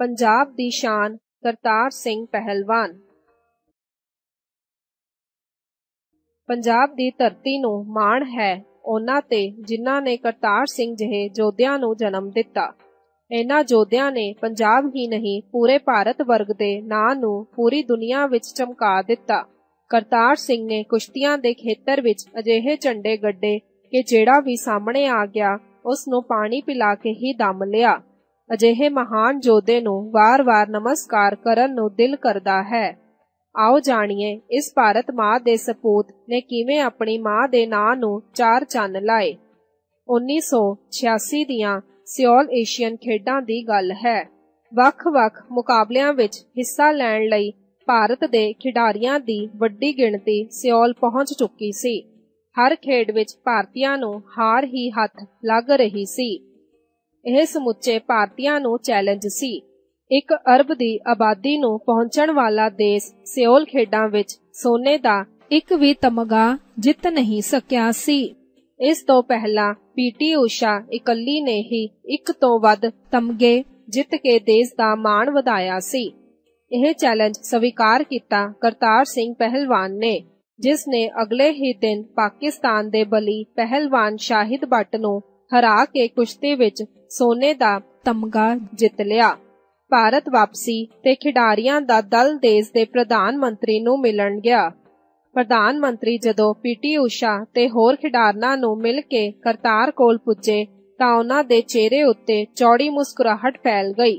पंजाब दी शान करतार सिंह पहलवान। पंजाब दी धरती नूं माण है उन्हां ते जिन्हां ने करतार सिंह जिहे योद्धियां नूं जन्म दिता। इन्हां योद्धियां ने पंजाब ही नहीं पूरे भारत वर्ग दे नां नूं पूरी दुनिया विच चमका दिता। करतार सिंह ने कुश्तियां दे खेतर विच अजिहे झंडे गड्ढे कि जिहड़ा भी सामने आ गया उस नूं पानी पिला के ही दम लिया। अजिहे महान योद्धे नूं वार-वार नमस्कार करन नूं दिल करदा है। आओ जाणीए इस भारत मां दे सपूत ने किवें अपनी मां दे नां नूं चार चंन लाए। 1986 दियां सियोल एशियन खेडां दी गल है। वख-वख मुकाबलियां विच हिस्सा लैण लई भारत दे खिडारियां दी वड्डी गिणती सियोल पहुंच चुकी सी। हर खेड विच भारतीयां नूं हार ही हथ लग रही सी। यह समुचे भारतीयां नूं चैलेंज सी। 1 अरब दी आबादी नूं पहुंचण वाला देश सियोल खेडां विच सोने दा एक भी तमगा जित नहीं सकिया सी। इस तो पहला पीटी ऊषा इकल्ली ने ही 1 तो वध तमगे जित के देश दा मान वधाया सी। यह चैलेंज स्वीकार किया करतार सिंह पहलवान ने, जिसने अगले ही दिन पाकिस्तान दे बली पहलवान शाहिद भट्ट नूं हरा के कुश्ती विच सोने दा तमगा जित लिया। भारत वापसी ते खिडारियां दा दल देश दे प्रधान मंत्री नूं मिलण गया। प्रधान मंत्री जदों पीटी ऊषा ते होर खिडारनां नूं मिल के करतार कोल पुजे तां उन्हां दे चेहरे उत्ते चौड़ी मुस्कुराहट फैल गई।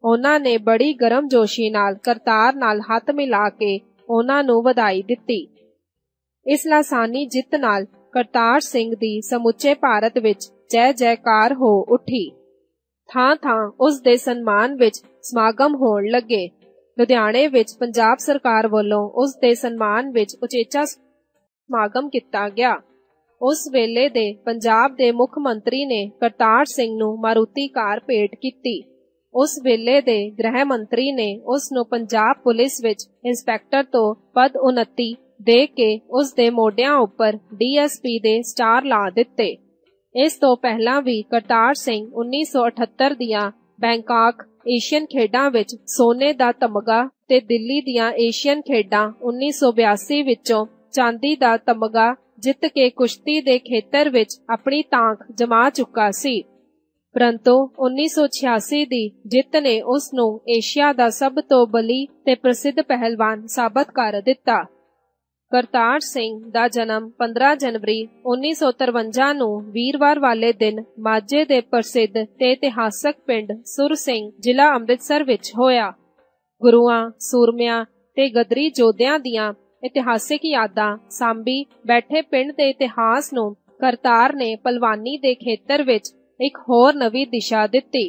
उन्हां ने बड़ी गर्मजोशी नाल करतार नाल हथ मिला के उन्हां नूं वधाई दित्ती। इस लासानी जित नाल करतार सिंह दी समुचे भारत विच जय जयकार हो उठी। थां-थां उस दे सन्मान विच समागम होण लगे। लुधियाणे विच पंजाब सरकार वल्लों उस दे सन्मान विच उचेचा समागम किता गया। उस वेले दे पंजाब दे मुख मंत्री ने करतार सिंह नूं मारुति कार भेंट कीती। उस वेले दे गृह मंत्री ने उस नूं पंजाब पुलिस विच इंस्पैक्टर तो पद उन्नति दे के उस दे मोढियां उपर डीएसपी दे स्टार ला दिते। इस तो पहला भी करतार सिंह 1978 दियां बैंकाक एशियन खेडां विच सोने दा तमगा ते दिल्ली दियां एशियन खेडां 1982 विचों चांदी दा तमगा जित के कुश्ती दे खेतर विच अपनी ताक जमा चुका सी। परंतु 1986 दी जित ने उस नूं एशिया दा सब तो बली ते प्रसिद्ध पहलवान साबित कर दिता। करतार सिंह दा जन्म 15 जनवरी 1953 नूं वीरवार वाले दिन माझे दे प्रसिद्ध ते इतिहासक पिंड सुर सिंह जिला अमृतसर विच होया। गुरुआं सूरमियां ते गदरी योद्धियां दियां इतिहासिक यादां सांभी बैठे पिंड दे इतिहास नूं करतार ने पहलवानी दे खेतर विच एक होर नवी दिशा दिती।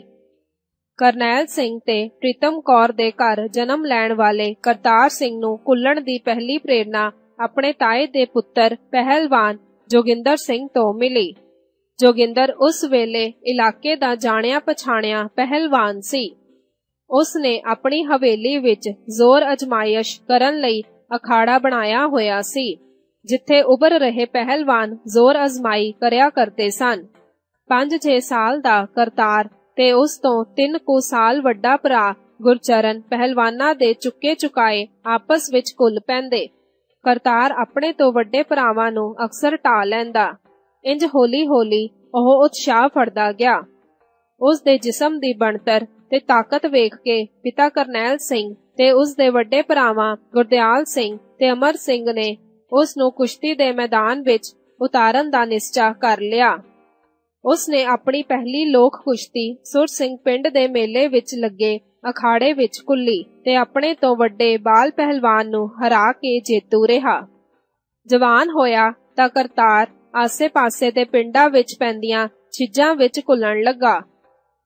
करनैल सिंह ते प्रीतम कौर दे घर जन्म लैण वाले करतार सिंह नूं कुल्लण दी पहली प्रेरणा अपने ताए दे पुत्तर पहलवान जोगिंदर सिंह तो मिली। जोगिंदर उस वेले इलाके दा जाणिया पछाणिया पहलवान सी। उसने अपनी हवेली विच जोर अजमाइश करन लई अखाड़ा बनाया होया सी, जिथे उभर रहे पहलवान जोर अजमाई करया करते सन। 5-6 साल दा करतार ते उस तो 3 कुछ साल वड्डा भरा गुरचरण पहलवानां दे चुके चुकाए आपस विच कुल पैंदे। करतार अपने तो वड्डे भरावां नूं अक्सर ढा लैंदा। इंज होली होली ओह उत्साह फड़दा गया। उस दे जिस्म दी बनतर ते ताकत वेख के पिता करनैल सिंह ते उस दे वड्डे भरावां गुरदयाल सिंह ते अमर सिंह ने उस नूं कुश्ती दे मैदान विच उतारन दा निश्चा कर लिया। उसने अपनी पहली लोक कुश्ती सुर सिंह पिंड दे मेले विच लगे अखाड़े विच कुल्ली ते अपने तो वड्डे बाल पहलवान नूं हरा के जेतू रहा। जवान होया तां करतार आसे पासे दे पिंडां विच पैंदियां छिजां विच कुल्लण लगा।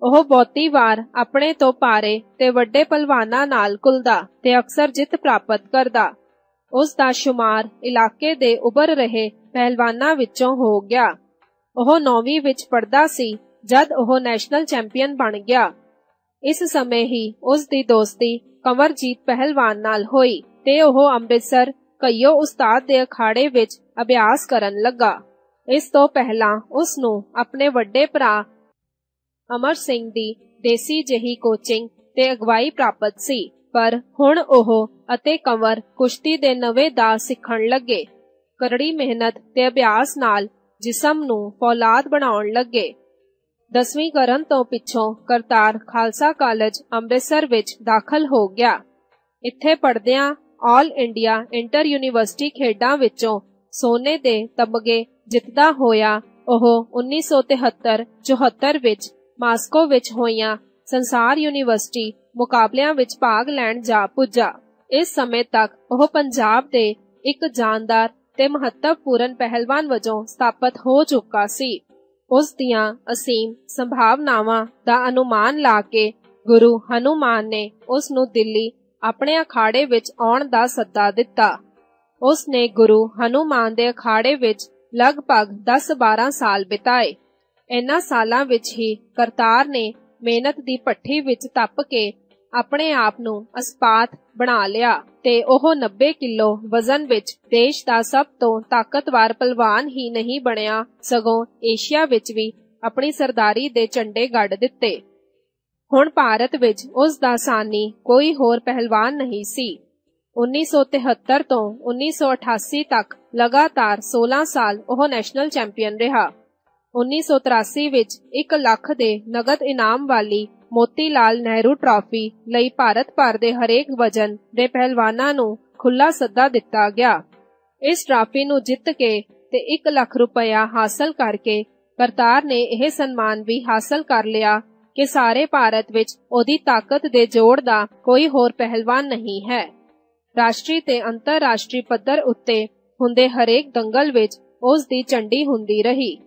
ओह बहुती वार अपने तो पारे ते वड्डे पहलवानां नाल कुलदा ते अक्सर जित प्राप्त करदा। उस दा शुमार इलाके दे उभर रहे पहलवानां विचों हो गया। ओह 9वीं विच पढ़दा सी जद ओह नेशनल चैंपियन बन गया। इस समय ही उस दी दोस्ती कंवरजीत पहलवान नाल होई ते ओह अमृतसर कईयो उस्ताद दे अखाड़े विच अभ्यास करन लगा। इस तो पहला उस नूं अपने वड्डे भरा अमर सिंह दी देसी जही कोचिंग ਤੇ ਅਗਵਾਈ ਪ੍ਰਾਪਤ ਸੀ। ਪਰ ਹੁਣ ਉਹ ਅਤੇ ਕੰਵਰ ਕੁਸ਼ਤੀ ਦੇ ਨਵੇਂ ਦਾਅ ਸਿੱਖਣ ਲੱਗੇ। ਕਰੜੀ ਮਿਹਨਤ ਤੇ ਅਭਿਆਸ ਨਾਲ ਜਿਸਮ ਨੂੰ ਫੌਲਾਦ ਬਣਾਉਣ ਲੱਗੇ। 10ਵੀਂ ਕਰਨ ਤੋਂ ਪਿੱਛੋਂ ਕਰਤਾਰ ਖਾਲਸਾ ਕਾਲਜ ਅੰਮ੍ਰਿਤਸਰ ਵਿੱਚ ਦਾਖਲ ਹੋ ਗਿਆ। ਇੱਥੇ ਪੜ੍ਹਦਿਆਂ ਆਲ ਇੰਡੀਆ ਇੰਟਰ ਯੂਨੀਵਰਸਿਟੀ ਖੇਡਾਂ ਵਿੱਚੋਂ ਸੋਨੇ ਦੇ ਤਮਗੇ ਜਿੱਤਦਾ ਹੋਇਆ ਉਹ 1973-74 ਵਿੱਚ ਮਾਸਕੋ ਵਿੱਚ ਹੋਈਆਂ ਸੰਸਾਰ ਯੂਨੀਵਰਸਿਟੀ ਮੁਕਾਬਲਿਆਂ ਵਿੱਚ ਭਾਗ ਲੈਣ ਜਾ ਪੁੱਜਾ। ਇਸ ਸਮੇਂ ਤੱਕ ਉਹ ਪੰਜਾਬ ਦੇ ਇੱਕ ਜਾਨਦਾਰ ਤੇ ਮਹੱਤਵਪੂਰਨ ਪਹਿਲਵਾਨ ਵਜੋਂ ਸਥਾਪਿਤ ਹੋ ਚੁੱਕਾ ਸੀ। ਉਸ ਦੀਆਂ ਅਸੀਮ ਸੰਭਾਵਨਾਵਾਂ ਦਾ ਅਨੁਮਾਨ ਲਾ ਕੇ ਗੁਰੂ ਹਨੂਮਾਨ ਨੇ ਉਸ ਨੂੰ ਦਿੱਲੀ ਆਪਣੇ ਅਖਾੜੇ ਵਿੱਚ ਆਉਣ ਦਾ ਸੱਦਾ ਦਿੱਤਾ। ਉਸ ਨੇ ਗੁਰੂ ਹਨੂਮਾਨ ਦੇ ਅਖਾੜੇ ਵਿੱਚ ਲਗਭਗ 10-12 ਸਾਲ ਬਿਤਾਏ। ਇਹਨਾਂ ਸਾਲਾਂ ਵਿੱਚ ਹੀ ਕਰਤਾਰ ਨੇ ਮਿਹਨਤ ਦੀ ਭੱਠੀ ਵਿੱਚ ਤਪ ਕੇ ਆਪਣੇ ਆਪ ਨੂੰ ਅਸਪਾਤ ਬਣਾ ਲਿਆ ਤੇ ਉਹ 90 ਕਿਲੋ ਵਜ਼ਨ ਵਿੱਚ ਦੇਸ਼ ਦਾ ਸਭ ਤੋਂ ਤਾਕਤਵਰ ਪਹਿਲਵਾਨ ਹੀ ਨਹੀਂ ਬਣਿਆ, ਸਗੋਂ ਏਸ਼ੀਆ ਵਿੱਚ ਵੀ ਆਪਣੀ ਸਰਦਾਰੀ ਦੇ ਝੰਡੇ ਗੱਡ ਦਿੱਤੇ। ਹੁਣ ਭਾਰਤ ਵਿੱਚ ਉਸ ਦਾ ਸਾਨੀ ਕੋਈ ਹੋਰ ਪਹਿਲਵਾਨ ਨਹੀਂ ਸੀ। 1973 ਤੋਂ 1988 ਤੱਕ ਲਗਾਤਾਰ 16 ਸਾਲ ਉਹ ਨੈਸ਼ਨਲ ਚੈਂਪੀਅਨ ਰਿਹਾ। 1983 ਵਿੱਚ 1 ਲੱਖ ਦੇ ਨਗਦ ਇਨਾਮ ਵਾਲੀ ਮੋਤੀ ਲਾਲ ਨਹਿਰੂ ਟਰਾਫੀ ਲਈ ਭਾਰਤ ਭਰ ਦੇ ਹਰੇਕ ਵਜਨ ਦੇ ਪਹਿਲਵਾਨਾਂ ਨੂੰ ਖੁੱਲਾ ਸੱਦਾ ਦਿੱਤਾ ਗਿਆ। ਇਸ ਟਰਾਫੀ ਨੂੰ ਜਿੱਤ ਕੇ ਤੇ 1 ਲੱਖ ਰੁਪਇਆ ਹਾਸਲ ਕਰਕੇ ਕਰਤਾਰ ਨੇ ਇਹ ਸਨਮਾਨ ਵੀ ਹਾਸਲ ਕਰ ਲਿਆ ਕਿ ਸਾਰੇ ਭਾਰਤ ਵਿੱਚ ਉਹਦੀ ਤਾਕਤ ਦੇ ਜੋੜ ਦਾ ਕੋਈ ਹੋਰ ਪਹਿਲਵਾਨ ਨਹੀਂ ਹੈ। ਰਾਸ਼ਟਰੀ ਤੇ ਅੰਤਰਰਾਸ਼ਟਰੀ ਪੱਧਰ ਉੱਤੇ ਹੁੰਦੇ ਹਰੇਕ ਦੰਗਲ ਵਿੱਚ ਉਸ ਦੀ ਝੰਡੀ ਹੁੰਦੀ ਰਹੀ।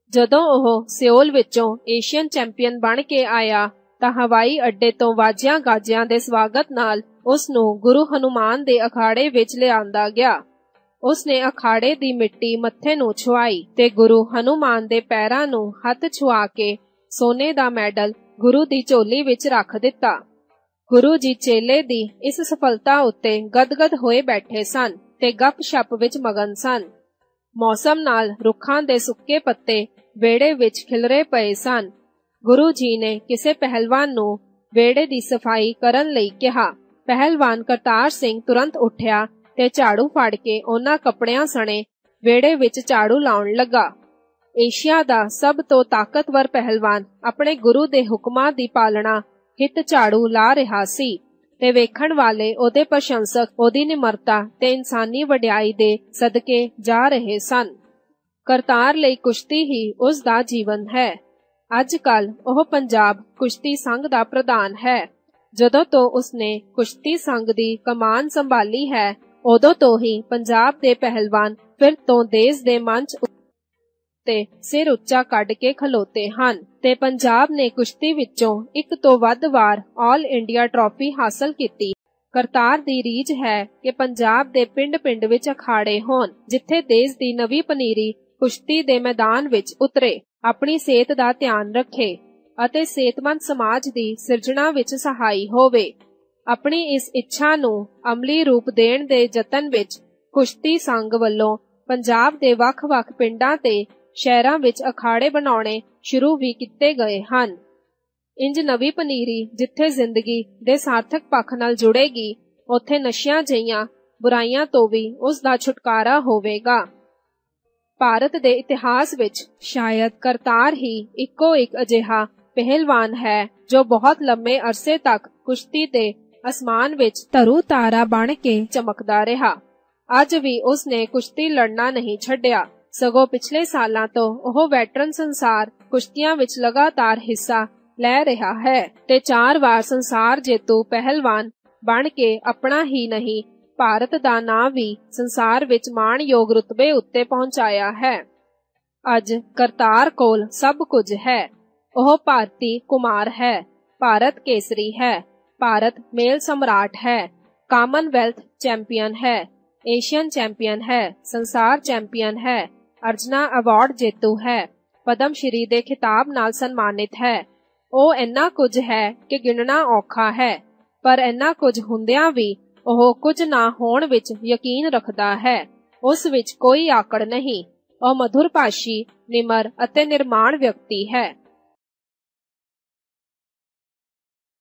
ਜਦੋਂ ਉਹ ਸਿਓਲ ਵਿੱਚੋਂ ਏਸ਼ੀਅਨ ਚੈਂਪੀਅਨ ਬਣ ਕੇ ਆਇਆ ਤਾਂ ਹਵਾਈ ਅੱਡੇ ਤੋਂ ਵਾਜਿਆਂ ਗਾਜਿਆਂ ਦੇ ਸਵਾਗਤ ਨਾਲ ਉਸ ਨੂੰ ਗੁਰੂ ਹਨੂਮਾਨ ਦੇ ਅਖਾੜੇ ਵਿੱਚ ਲਿਆਂਦਾ ਗਿਆ। ਉਸ ਨੇ ਅਖਾੜੇ ਦੀ ਮਿੱਟੀ ਮੱਥੇ ਨੂੰ ਛੁਆਈ ਤੇ ਗੁਰੂ ਹਨੂਮਾਨ ਦੇ ਪੈਰਾਂ ਨੂੰ ਹੱਥ ਛੁਆ ਕੇ ਸੋਨੇ ਦਾ ਮੈਡਲ ਗੁਰੂ ਦੀ ਝੋਲੀ ਵਿੱਚ ਰੱਖ ਦਿੱਤਾ। ਗੁਰੂ ਜੀ ਚੇਲੇ ਦੀ ਇਸ ਸਫਲਤਾ ਉੱਤੇ ਗਦਗਦ ਹੋਏ ਬੈਠੇ ਸਨ ਤੇ ਗੱਪ-ਸ਼ੱਪ ਵਿੱਚ ਮਗਨ ਸਨ। ਮੌਸਮ ਨਾਲ ਰੁੱਖਾਂ ਦੇ ਸੁੱਕੇ ਪੱਤੇ ਵਿਹੜੇ ਵਿੱਚ ਖਿਲਰੇ ਪਏ ਸਨ। ਗੁਰੂ ਜੀ ਨੇ ਕਿਸੇ ਪਹਿਲਵਾਨ ਨੂੰ ਵਿਹੜੇ ਦੀ ਸਫਾਈ ਕਰਨ ਲਈ ਕਿਹਾ। ਪਹਿਲਵਾਨ ਕਰਤਾਰ ਸਿੰਘ ਤੁਰੰਤ ਉੱਠਿਆ ਤੇ ਝਾੜੂ ਫੜ ਕੇ ਉਹਨਾਂ ਕੱਪੜਿਆਂ ਸਣੇ ਵਿਹੜੇ ਵਿੱਚ ਝਾੜੂ ਲਾਉਣ ਲੱਗਾ। ਏਸ਼ੀਆ ਦਾ ਸਭ ਤੋਂ ਤਾਕਤਵਰ ਪਹਿਲਵਾਨ ਆਪਣੇ ਗੁਰੂ ਦੇ ਹੁਕਮਾਂ ਦੀ ਪਾਲਣਾ ਹਿੱਤ ਝਾੜੂ ਲਾ ਰਿਹਾ ਸੀ ਤੇ ਵੇਖਣ ਵਾਲੇ ਉਹਦੇ ਪ੍ਰਸ਼ੰਸਕ ਉਹਦੀ ਨਿਮਰਤਾ ਤੇ ਇਨਸਾਨੀ ਵਡਿਆਈ ਦੇ ਸਦਕੇ ਜਾ ਰਹੇ ਸਨ। ਕਰਤਾਰ ਲਈ ਕੁਸ਼ਤੀ ਹੀ ਉਸ ਦਾ ਜੀਵਨ ਹੈ। ਅੱਜ ਕੱਲ ਉਹ ਪੰਜਾਬ ਕੁਸ਼ਤੀ ਸੰਘ ਦਾ ਪ੍ਰਧਾਨ ਹੈ। ਜਦੋਂ ਤੋਂ ਉਸਨੇ ਕੁਸ਼ਤੀ ਸੰਘ ਦੀ ਕਮਾਨ ਸੰਭਾਲੀ ਹੈ, ਉਦੋਂ ਤੋਂ ਹੀ ਪੰਜਾਬ ਦੇ ਪਹਿਲਵਾਨ ਫਿਰ ਤੋਂ ਦੇਸ਼ ਦੇ ਮੰਚ ਉੱਤੇ ਸਿਰ ਉੱਚਾ ਕੱਢ ਕੇ ਖਲੋਤੇ ਹਨ ਤੇ ਪੰਜਾਬ ਨੇ ਕੁਸ਼ਤੀ ਵਿੱਚੋਂ 1 ਤੋਂ ਵੱਧ ਵਾਰ ਆਲ ਇੰਡੀਆ ਟਰਾਫੀ ਹਾਸਲ ਕੀਤੀ। ਕਰਤਾਰ ਦੀ ਰੀਝ ਹੈ ਕਿ ਪੰਜਾਬ ਦੇ ਪਿੰਡ-ਪਿੰਡ ਵਿੱਚ ਅਖਾੜੇ ਹੋਣ, ਜਿੱਥੇ ਦੇਸ਼ ਦੀ ਨਵੀਂ ਪਨੀਰੀ ਕੁਸ਼ਤੀ ਦੇ ਮੈਦਾਨ ਵਿੱਚ ਉਤਰੇ, ਆਪਣੀ ਸਿਹਤ ਦਾ ਧਿਆਨ ਰੱਖੇ ਅਤੇ ਸਿਹਤਮੰਦ ਸਮਾਜ ਦੀ ਸਿਰਜਣਾ ਵਿੱਚ ਸਹਾਈ ਹੋਵੇ। ਆਪਣੀ ਇਸ ਇੱਛਾ ਨੂੰ ਅਮਲੀ ਰੂਪ ਦੇਣ ਦੇ ਯਤਨ ਵਿੱਚ ਕੁਸ਼ਤੀ ਸੰਘ ਵੱਲੋਂ ਪੰਜਾਬ ਦੇ ਵੱਖ-ਵੱਖ ਪਿੰਡਾਂ ਤੇ ਸ਼ਹਿਰਾਂ ਵਿੱਚ ਅਖਾੜੇ ਬਣਾਉਣੇ ਸ਼ੁਰੂ ਵੀ ਕੀਤੇ ਗਏ ਹਨ। ਇੰਜ ਨਵੀਂ ਪਨੀਰੀ ਜਿੱਥੇ ਜ਼ਿੰਦਗੀ ਦੇ ਸਾਰਥਕ ਪੱਖ ਨਾਲ ਜੁੜੇਗੀ, ਉੱਥੇ ਨਸ਼ਿਆਂ ਜਿਹੀਆਂ ਬੁਰਾਈਆਂ ਤੋਂ ਵੀ ਉਸ ਦਾ ਛੁਟਕਾਰਾ ਹੋਵੇਗਾ। ਭਾਰਤ ਦੇ ਇਤਿਹਾਸ ਵਿੱਚ ਸ਼ਾਇਦ ਕਰਤਾਰ ਹੀ ਇੱਕੋ ਇੱਕ ਅਜਿਹਾ ਪਹਿਲਵਾਨ ਹੈ ਜੋ ਬਹੁਤ ਲੰਮੇ ਅਰਸੇ ਤੱਕ ਕੁਸ਼ਤੀ ਦੇ ਅਸਮਾਨ ਵਿੱਚ ਧਰੂ ਤਾਰਾ ਬਣ ਕੇ ਚਮਕਦਾ ਰਿਹਾ। ਅੱਜ ਵੀ ਉਸ ਨੇ ਕੁਸ਼ਤੀ ਲੜਨਾ ਨਹੀਂ ਛੱਡਿਆ, ਸਗੋਂ ਪਿਛਲੇ ਸਾਲਾਂ ਤੋਂ ਉਹ ਵੈਟਰਨ ਸੰਸਾਰ ਕੁਸ਼ਤੀਆਂ ਵਿੱਚ ਲਗਾਤਾਰ ਹਿੱਸਾ ਲੈ ਰਿਹਾ ਹੈ ਤੇ 4 ਵਾਰ ਸੰਸਾਰ ਜੇਤੂ ਪਹਿਲਵਾਨ ਬਣ ਕੇ ਆਪਣਾ ਹੀ ਨਹੀਂ ਭਾਰਤ ਦਾ ਨਾਂ ਵੀ ਸੰਸਾਰ ਵਿੱਚ ਮਾਣਯੋਗ ਰੁਤਬੇ ਉੱਤੇ ਪਹੁੰਚਾਇਆ ਹੈ। ਅੱਜ ਕਰਤਾਰ ਕੋਲ ਸਭ ਕੁਝ ਹੈ। ਉਹ ਭਾਰਤੀ ਕੁਮਾਰ ਹੈ, ਭਾਰਤ ਕੇਸਰੀ ਹੈ, ਭਾਰਤ ਮੇਲ ਸਮਰਾਟ ਹੈ, ਕਾਮਨਵੈਲਥ ਚੈਂਪੀਅਨ ਹੈ, ਏਸ਼ੀਅਨ ਚੈਂਪੀਅਨ ਹੈ, ਸੰਸਾਰ ਚੈਂਪੀਅਨ ਹੈ, ਅਰਜਨਾ ਅਵਾਰਡ ਜੇਤੂ ਹੈ, ਪਦਮ ਸ਼੍ਰੀ ਦੇ ਖਿਤਾਬ ਨਾਲ ਸਨਮਾਨਿਤ ਹੈ। ਉਹ ਇੰਨਾ ਕੁਝ ਹੈ ਕਿ ਗਿਣਨਾ ਔਖਾ ਹੈ, ਪਰ ਇੰਨਾ ਕੁਝ ਹੁੰਦਿਆਂ ਵੀ ਉਹ ਕੁਝ ਨਾ ਹੋਣ ਵਿੱਚ ਯਕੀਨ ਰੱਖਦਾ ਹੈ। ਉਸ ਵਿੱਚ ਕੋਈ ਆਕੜ ਨਹੀਂ। ਉਹ ਮਧੁਰ ਭਾਸ਼ੀ, ਨਿਮਰ ਅਤੇ ਨਿਰਮਾਣ ਵਿਅਕਤੀ ਹੈ।